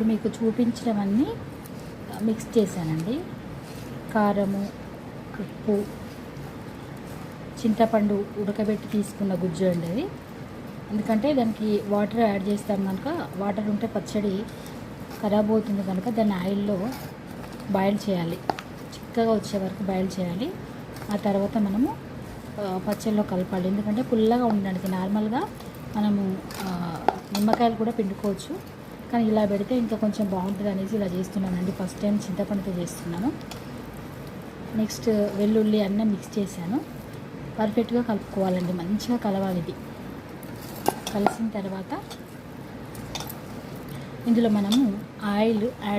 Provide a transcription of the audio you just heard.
ఇప్పుడు మీకు చూపించినవన్నీ మిక్స్ చేశానండి. కారము, ఉప్పు, చింతపండు ఉడకబెట్టి తీసుకున్న గుజ్జు అండి అది. ఎందుకంటే దానికి వాటర్ యాడ్ చేస్తాం కనుక, వాటర్ ఉంటే పచ్చడి ఖరాబ్ అవుతుంది కనుక దాన్ని ఆయిల్లో బాయిల్ చేయాలి, చిక్కగా వచ్చే వరకు బాయిల్ చేయాలి. ఆ తర్వాత మనము పచ్చడిలో కలపాలి. ఎందుకంటే పుల్లగా ఉండడానికి నార్మల్గా మనము నిమ్మకాయలు కూడా పిండుకోవచ్చు, కానీ ఇలా పెడితే ఇంకా కొంచెం బాగుంటుంది అనేసి ఇలా చేస్తున్నానండి. ఫస్ట్ టైం చింతపండుతో చేస్తున్నాను. నెక్స్ట్ వెల్లుల్లి అన్నీ మిక్స్ చేశాను. పర్ఫెక్ట్గా కలుపుకోవాలండి, మంచిగా కలవాలి. ఇది కలిసిన తర్వాత ఇందులో మనము ఆయిల్ యాడ్